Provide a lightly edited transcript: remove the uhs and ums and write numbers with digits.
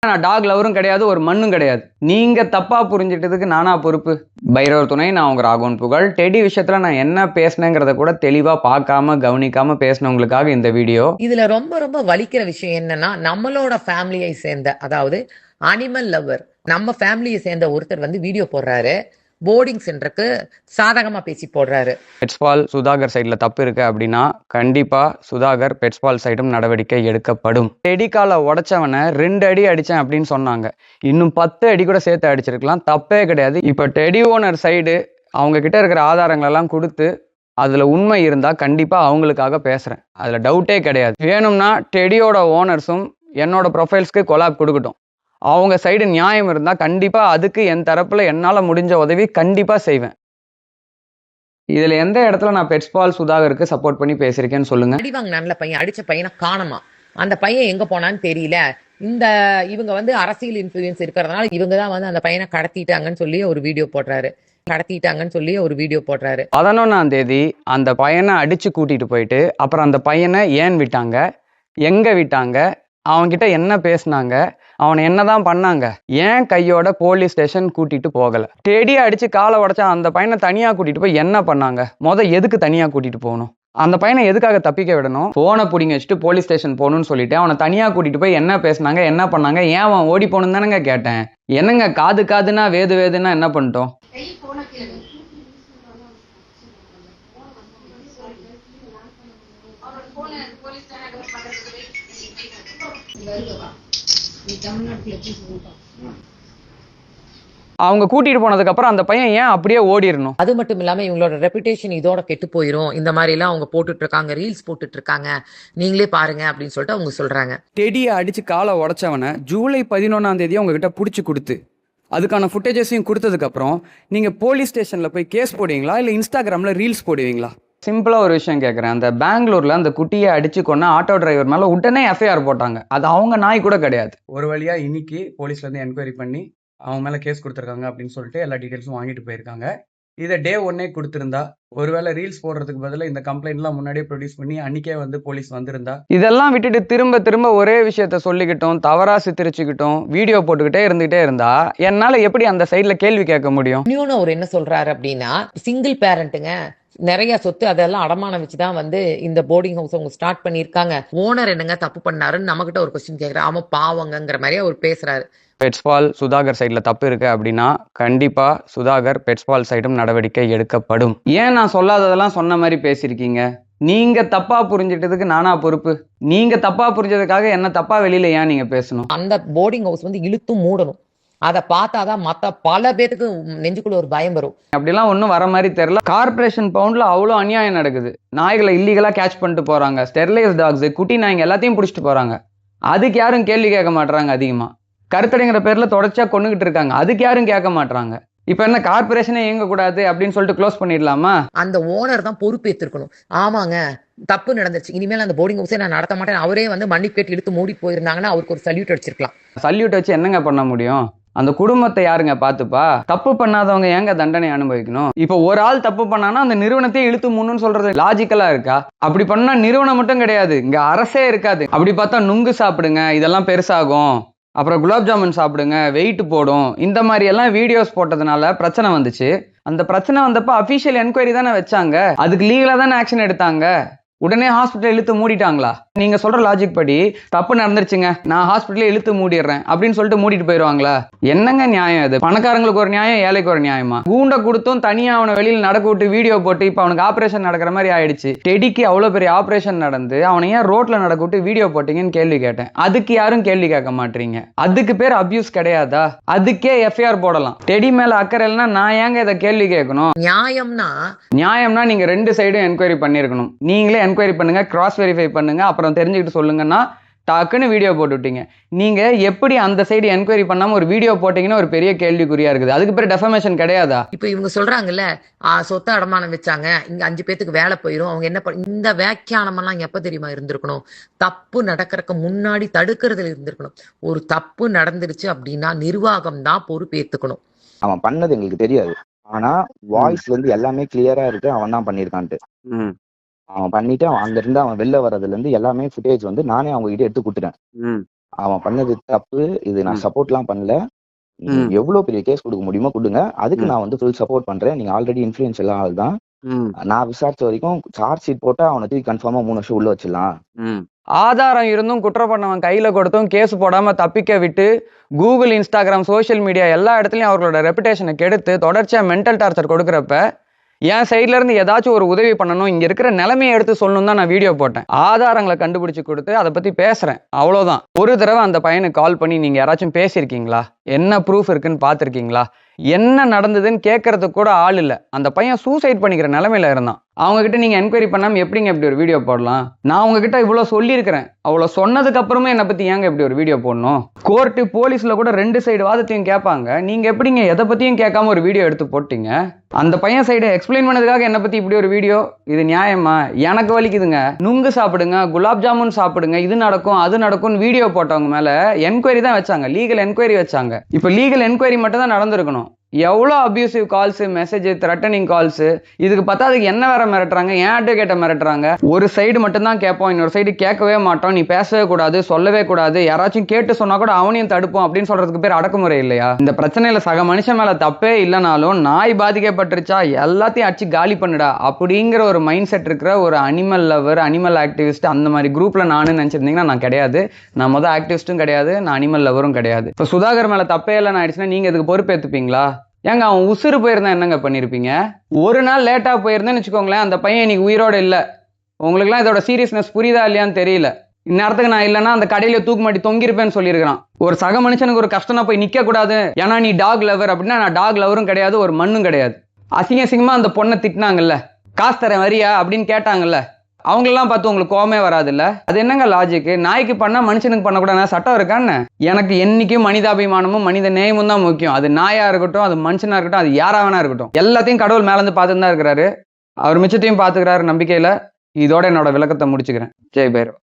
நான் டாக் லவரும் கிடையாது, ஒரு மண்ணும் கிடையாது. நீங்க தப்பா புரிஞ்சிட்டதுக்கு நானா பொறுப்பு? பைரவர் துணை, நான் உங்க ராகவன் புகழ். டெடி விஷயத்துல நான் என்ன பேசினேங்கிறத கூட தெளிவா பார்க்காம கவனிக்காம பேசினவங்களுக்காக இந்த வீடியோ. இதுல ரொம்ப ரொம்ப வலிக்கிற விஷயம் என்னன்னா, நம்மளோட ஃபேமிலியை சேர்ந்த, அதாவது அனிமல் லவர், நம்ம ஃபேமிலியை சேர்ந்த ஒருத்தர் வந்து வீடியோ போடுறாரு. போர்டிங் சென்டருக்கு சாதகமா பேசி போடுறாரு. பெட்ஸ்பால் சுதாகர் சைட்ல தப்பு இருக்கு அப்படின்னா கண்டிப்பா சுதாகர் பெட்ஸ்பால் சைடும் நடவடிக்கை எடுக்கப்படும். டெடி காலை உடைச்சவனை 2 அடி அடிச்சேன் அப்படின்னு சொன்னாங்க. இன்னும் 10 அடி கூட சேர்த்து அடிச்சிருக்கலாம், தப்பே கிடையாது. இப்ப டெடி ஓனர் சைடு அவங்க கிட்ட இருக்கிற ஆதாரங்கள் எல்லாம் கொடுத்து அதுல உண்மை இருந்தா கண்டிப்பா அவங்களுக்காக பேசுறேன், அதுல டவுட்டே கிடையாது. வேணும்னா டெடியோட ஓனர்ஸும் என்னோட ப்ரொஃபைல்ஸ்க்கு கொலாப் கொடுக்கட்டும். அவங்க சைடு நியாயம் இருந்தா கண்டிப்பா அதுக்கு என் தரப்புல என்னால முடிஞ்ச உதவி கண்டிப்பா செய்வேன். இதுல எந்த இடத்துல நான் பெட்ஸ்பால் சுதாகருக்கு சப்போர்ட் பண்ணி பேசியிருக்கேன்னு சொல்லுங்க. அடிவாங்க நல்ல பையன், அடிச்ச பையனை காணுமா, அந்த பையன் எங்க போனான்னு தெரியல. இவங்க வந்து அரசியல் இன்ஃபுளுயன்ஸ் இருக்கிறதுனால இவங்க தான் வந்து அந்த பையனை கடத்திட்டாங்கன்னு சொல்லி ஒரு வீடியோ போடுறாரு. 11ஆம் தேதி அந்த பையனை அடிச்சு கூட்டிட்டு போயிட்டு அப்புறம் அந்த பையனை ஏன் விட்டாங்க, எங்க விட்டாங்க, அவன்கிட்ட என்ன பேசினாங்க, அவனை என்னதான் பண்ணாங்க, ஏன் கையோட போலீஸ் ஸ்டேஷன் கூட்டிட்டு போகல? டெடி அடிச்சு காலை உடைச்சா அந்த பையனை தனியா கூட்டிட்டு போய் என்ன பண்ணாங்க? எதுக்கு தனியா கூட்டிட்டு போகணும்? அந்த பையனை எதுக்காக தப்பிக்க விடணும்? போனை பிடிங்க வச்சுட்டு போலீஸ் ஸ்டேஷன் போகணும்னு சொல்லிட்டு அவனை தனியா கூட்டிட்டு போய் என்ன பேசினாங்க, என்ன பண்ணாங்க, ஏன் அவன் ஓடி போகணும்னு தானேங்க கேட்டேன். என்னங்க காது காதுன்னா வேது வேதுன்னா என்ன பண்ணிட்டோம்? அவங்க கூட்டிட்டு போனதுக்கு அப்புறம் அந்த பையன் ஏன் அப்படியே ஓடிரணும்? அது மட்டும் இல்லாம இவங்களோட ரெப்புடேஷன் இதோட கெட்டு போயிரும். இந்த மாதிரி எல்லாம் அவங்க போட்டுட்டு இருக்காங்க, ரீல்ஸ் போட்டுட்டு இருக்காங்க, நீங்களே பாருங்க அப்படின்னு சொல்லிட்டு அவங்க சொல்றாங்க. டெடியை அடிச்சு காலை உடைச்சவனை ஜூலை 11ஆம் தேதி அவங்க கிட்ட பிடிச்சி கொடுத்து அதுக்கான ஃபுட்டேஜஸையும் கொடுத்ததுக்கு அப்புறம் நீங்க போலீஸ் ஸ்டேஷன்ல போய் கேஸ் போடுவீங்களா இல்ல இன்ஸ்டாகிராம்ல ரீல்ஸ் போடுவீங்களா? சிம்பிளா ஒரு விஷயம் கேட்குறேன். அந்த பெங்களூர்ல அந்த குட்டியை அடிச்சு கொண்ட ஆட்டோ டிரைவர் மேல உடனே எஃப்ஐஆர் போட்டாங்க. அது அவங்க நாய் கூட கிடையாது. ஒரு வழியா இன்னைக்கு போலீஸ்ல இருந்து என்கொயரி பண்ணி அவங்க மேல கேஸ் கொடுத்துருக்காங்க அப்படின்னு சொல்லிட்டு எல்லா டீடைல்ஸும் வாங்கிட்டு போயிருக்காங்க. இதை டே 1 கொடுத்திருந்தா, ஒருவேளை ரீல்ஸ் போடுறதுக்கு பதிலாக இந்த கம்ப்ளைண்ட்லாம் முன்னாடியே ப்ரொடியூஸ் பண்ணி அன்னைக்கே வந்து போலீஸ் வந்திருந்தா, இதெல்லாம் விட்டுட்டு திரும்ப திரும்ப ஒரே விஷயத்த சொல்லிக்கிட்டோம், தவறா சித்தரிச்சுக்கிட்டோம், வீடியோ போட்டுக்கிட்டே இருந்துகிட்டே இருந்தா என்னால எப்படி அந்த சைட்ல கேள்வி கேட்க முடியும்? இன்னொன்னு அவர் என்ன சொல்றாரு அப்படின்னா, சிங்கிள் பேரண்ட்டுங்க, நிறைய சொத்து அதெல்லாம் அடமானம் வச்சுதான் வந்து இந்த போர்டிங் ஹவுஸ் அவங்க ஸ்டார்ட் பண்ணியிருக்காங்க. ஓனர் என்னங்க தப்பு பண்ணாருன்னு நம்ம கிட்ட ஒரு கொஸ்டின் கேட்கிறாரு. அவன் பாவங்கிற மாதிரியே அவர் பேசுறாரு. பெட்ஸ்பால் சுதாகர் சைட்ல தப்பு இருக்கு அப்படின்னா கண்டிப்பா சுதாகர் பெட்ஸ்பால் சைடும் நடவடிக்கை எடுக்கப்படும். ஏன் நான் சொல்லாததெல்லாம் சொன்ன மாதிரி பேசியிருக்கீங்க? நீங்க தப்பா புரிஞ்சிட்டதுக்கு நானா பொறுப்பு? நீங்க தப்பா புரிஞ்சதுக்காக என்ன தப்பா வெளியில ஏன் நீங்க பேசணும்? அந்த போர்டிங் ஹவுஸ் வந்து இழுத்தும் மூடணும். அதை பார்த்தாதான் மத்த பல பேருக்கு நெஞ்சுக்குள்ள ஒரு பயம் வரும். அப்படிலாம் ஒன்றும் வர மாதிரி தெரியல. கார்பரேஷன் பவுண்ட்ல அவ்வளோ அநியாயம் நடக்குது. நாய்களை இல்லீகலா கேட்ச் பண்ணிட்டு போறாங்க. ஸ்டெர்லைஸ் டாக்ஸ், குட்டி நாய்ங்க எல்லாத்தையும் பிடிச்சிட்டு போறாங்க. அதுக்கு யாரும் கேள்வி கேட்க மாட்டாங்க. அதிகமா கருத்தடைங்கிற பேர்ல தொடர்ச்சியா கொண்டுகிட்டு இருக்காங்க. அதுக்கு யாரும் கேட்க மாட்டாங்க. இப்ப என்ன கார்பரேஷனே இயங்க கூடாது அப்படின்னு சொல்லிட்டு க்ளோஸ் பண்ணிடலாமா? அந்த ஓனர் தான் பொறுப்பேற்றிருக்கணும். ஆமாங்க, தப்பு நடந்துச்சு, இனிமேல் அந்த போர்டிங் ஹவுஸே நான் நடத்த மாட்டேன், அவரே வந்து மன்னிப்பு கேட்டு இழுத்து மூடி போயிருந்தாங்கன்னா அவருக்கு ஒரு சல்யூட் அடிச்சிருக்கலாம். சல்யூட் வச்சு என்னங்க பண்ண முடியும்? அந்த குடும்பத்தை யாருங்க பாத்துப்பா? தப்பு பண்ணாதவங்க ஏங்க தண்டனை அனுபவிக்கணும்? இப்போ ஒரு ஆள் தப்பு பண்ணானா அந்த நிறுவனத்தையே இழுத்து முன்னு சொல்றது லாஜிக்கலா இருக்கா? அப்படி பண்ணா நிறுவனம் மட்டும் கிடையாது, இங்க அரசே இருக்காது. அப்படி பார்த்தா நுங்கு சாப்பிடுங்க, இதெல்லாம் பெருசாகும், அப்புறம் குலாப் ஜாமுன் சாப்பிடுங்க, வெயிட் போடும், இந்த மாதிரி எல்லாம் வீடியோஸ் போட்டதுனால பிரச்சனை வந்துச்சு. அந்த பிரச்சனை வந்தப்ப அபிஷியல் என்கொயரி தானே வச்சாங்க, அதுக்கு லீகலா தானே ஆக்ஷன் எடுத்தாங்க. உடனே ஹாஸ்பிட்டல் இழுத்து மூடிட்டாங்களா? நீங்க சொல்ற லாஜிக் படி தப்பு நடந்துருச்சுங்க, நான் ஹாஸ்பிட்டலே இழுத்து மூடிடுறேன் அப்படின்னு சொல்லிட்டு மூடிட்டு போயிருவாங்களா? என்னங்க நியாயம் இது? பணக்காரங்களுக்கு ஒரு நியாயம், ஏழைக்கு ஒரு நியாயமா? கூண்ட கொடுத்தும் தனியா அவனை வெளியில் நடக்க விட்டு வீடியோ போட்டு இப்ப அவனுக்கு ஆபரேஷன் நடக்கிற மாதிரி ஆயிடுச்சு. டெடிக்கு அவ்வளவு பெரிய ஆபரேஷன் நடந்து அவனை ஏன் ரோட்ல நடக்க விட்டு வீடியோ போட்டீங்கன்னு கேள்வி கேட்டேன். அதுக்கு யாரும் கேள்வி கேட்க மாட்டீங்க. அதுக்கு பேர் அபியூஸ் கிடையாதா? அதுக்கே எஃப்ஐஆர் போடலாம். டெடி மேல அக்கறை இல்லைன்னா நான் ஏங்க இதை கேள்வி கேட்கணும்? நியாயம்னா நீங்க 2 சைடும் என்கொயரி பண்ணிருக்கணும். நீங்களே என்கொயரி பண்ணுங்க, கிராஸ் வெரிஃபை பண்ணுங்க, அப்புறம் தெரிஞ்சுக்கிட்டு சொல்லுங்கன்னா டாக்குன்னு வீடியோ போட்டு விட்டீங்க. நீங்க எப்படி அந்த சைடு என்கொயரி பண்ணாம ஒரு வீடியோ போட்டீங்கன்னு ஒரு பெரிய கேள்விக்குறியா இருக்குது. அதுக்கு பேர் டெஃபமேஷன் கிடையாதா? இப்ப இவங்க சொல்றாங்கல்ல, சொத்தை அடமானம் வச்சாங்க, இங்க 5 பேத்துக்கு வேலை போயிரும், அவங்க என்ன இந்த வியாக்கியானம் எல்லாம் எப்ப தெரியுமா இருந்திருக்கணும்? தப்பு நடக்கிறதுக்கு முன்னாடி தடுக்கிறதுல இருந்திருக்கணும். ஒரு தப்பு நடந்துருச்சு அப்படின்னா நிர்வாகம் தான் பொறுப்பேத்துக்கணும். அவன் பண்ணது எங்களுக்கு தெரியாது, ஆனா வாய்ஸ்ல இருந்து எல்லாமே கிளியரா இருக்கு அவன் தான் பண்ணிருக்கான்ட்டு. அவன் பண்ணிட்டு அங்க இருந்து அவன் வெளில வர்றதுல இருந்து எல்லாமே ஃபுட்டேஜ் வந்து நானே அவங்க கிட்ட எடுத்து கொடுத்துட்டேன். அவன் பண்ணது தப்பு, இது நான் ம். சப்போர்ட்லாம் பண்ணல. நீங்க ம். எவ்வளவு பெரிய கேஸ் கொடுக்க முடியுமோ கொடுங்க, அதுக்கு ம். நான் வந்து ஃபுல் சப்போர்ட் பண்றேன். நீங்க ஆல்ரெடி இன்ஃப்ளூயன்ஷியல் ஆள் தான். ம். நான் விசாரிச்ச வரைக்கும் சார்ஜ் ஷீட் போட்டா அவனை தூக்கி கன்ஃபார்மா 3 வருஷம் உள்ள வச்சிடலாம். ம். ஆதாரம் இருந்தும் குற்றம் பண்ணவன் கையில கொடுத்தும் கேஸ் போடாம தப்பிக்க விட்டு கூகுள், இன்ஸ்டாகிராம், சோஷியல் மீடியா எல்லா இடத்துலயும் அவர்களோட ரெப்புடேஷனை கெடுத்து தொடர்ச்சியா மென்டல் டார்ச்சர் கொடுக்குறப்ப என் சைட்ல இருந்து ஏதாச்சும் ஒரு உதவி பண்ணணும், இங்க இருக்கிற நிலைமையை எடுத்து சொல்லணும் தான் நான் வீடியோ போட்டேன். ஆதாரங்களை கண்டுபிடிச்சு கொடுத்து அதை பத்தி பேசுறேன், அவ்வளவுதான். ஒரு தடவை அந்த பையனுக்கு கால் பண்ணி நீங்க யாராச்சும் பேசியிருக்கீங்களா, என்ன ப்ரூஃப் இருக்குன்னு பார்த்திருக்கீங்களா, என்ன நடந்ததுன்னு கேட்கறதுக்கு கூட ஆள் இல்ல. அந்த பையன் சூசைட் பண்ணிக்கிற நிலைமையில இருந்தான். அவங்க கிட்ட நீங்க என்கொயரி பண்ணாம எப்படிங்க இப்படி ஒரு வீடியோ போடலாம்? நான் உங்ககிட்ட இவ்வளவு சொல்லியிருக்கிறேன், அவ்வளவு சொன்னதுக்கு அப்புறமே என்னை பத்தி ஏங்க இப்படி ஒரு வீடியோ போடணும்? கோர்ட்டு போலீஸ்ல கூட 2 சைடு வாதத்தையும் கேட்பாங்க, நீங்க எப்படிங்க எதை பத்தியும் கேட்காம ஒரு வீடியோ எடுத்து போட்டீங்க? அந்த பையன் சைடு எக்ஸ்பிளைன் பண்ணதுக்காக என்னை பத்தி இப்படி ஒரு வீடியோ, இது நியாயமா? எனக்கு வலிக்குதுங்க. நுங்கு சாப்பிடுங்க, குலாப் ஜாமுன் சாப்பிடுங்க, இது நடக்கும் அது நடக்கும்னு வீடியோ போட்டவங்க மேல என்கொயரி தான் வச்சாங்க, லீகல் என்கொயரி வச்சாங்க. இப்ப லீகல் என்கொயரி மட்டும் தான் நடந்திருக்கணும். எவ்வளோ abusive calls, message, threatening calls. இதுக்கு பார்த்தா அதுக்கு என்ன வேற மிரட்டுறாங்க, ஏன் அட்வொகேட்டை மிரட்டுறாங்க. ஒரு சைடு மட்டும் தான் கேட்போம், இன்னொரு சைடு கேட்கவே மாட்டோம், நீ பேசவே கூடாது, சொல்லவே கூடாது, யாராச்சும் கேட்டு சொன்னா கூட அவனையும் தடுப்போம் அப்படின்னு சொல்றதுக்கு பேர் அடக்குமுறை இல்லையா? இந்த பிரச்சனையில சக மனுஷன் மேல தப்பே இல்லைனாலும் நாய் பாதிக்கப்பட்டுருச்சா எல்லாத்தையும் அடிச்சு காலி பண்ணுடா அப்படிங்கிற ஒரு மைண்ட் செட் இருக்கிற ஒரு அனிமல் லவர், அனிமல் ஆக்டிவிஸ்ட், அந்த மாதிரி குரூப்ல நானும் நினைச்சிருந்தீங்கன்னா நான் கிடையாது. நான் மொதல் ஆக்டிவிஸ்டும் கிடையாது, நான் அனிமல் லவரும் கிடையாது. இப்போ சுதாகர் மேல தப்பே இல்லைன்னு ஆயிடுச்சுன்னா நீங்க இதுக்கு பொறுப்பேற்றுப்பீங்களா? ஏங்க அவன் உசுறு போயிருந்தா என்னங்க பண்ணிருப்பீங்க? ஒரு நாள் லேட்டா போயிருந்தேன்னு வச்சுக்கோங்களேன், அந்த பையன் இன்னைக்கு உயிரோட இல்ல. உங்களுக்குலாம் இதோட சீரியஸ்னஸ் புரியுதா இல்லையான்னு தெரியல. இந்நேரத்துக்கு நான் இல்லைன்னா அந்த கடையில தூக்கு மாட்டி தொங்கிருப்பேன்னு சொல்லியிருக்கிறான். ஒரு சக மனுஷனுக்கு ஒரு கஷ்டம்னா போய் நிக்க கூடாது, ஏன்னா நீ டாக் லவர் அப்படின்னா நான் டாக் லவரும் கிடையாது, ஒரு மண்ணும் கிடையாது. அசிங்க அசிங்கமா அந்த பொண்ணை திட்டினாங்கல்ல, காசு தரேன் வரியா அப்படின்னு கேட்டாங்கல்ல, அவங்களெல்லாம் பார்த்து உங்களுக்கு கோவமே வராதுல்ல? அது என்னங்க லாஜிக்கு? நாய்க்கு பண்ணா மனுஷனுக்கு பண்ணக்கூடாது சட்டம் இருக்கான்னு? எனக்கு என்னைக்கும் மனிதாபிமானமும் மனித நேயமும் தான் முக்கியம். அது நாயா இருக்கட்டும், அது மனுஷனா இருக்கட்டும், அது யாரா வேணா இருக்கட்டும், எல்லாத்தையும் கடவுள் மேல இருந்து பார்த்துட்டு தான் இருக்கிறாரு. அவர் மிச்சத்தையும் பார்த்துக்கிறாரு நம்பிக்கையில. இதோட என்னோட விளக்கத்தை முடிச்சுக்கிறேன். ஜெய் பைரவ்.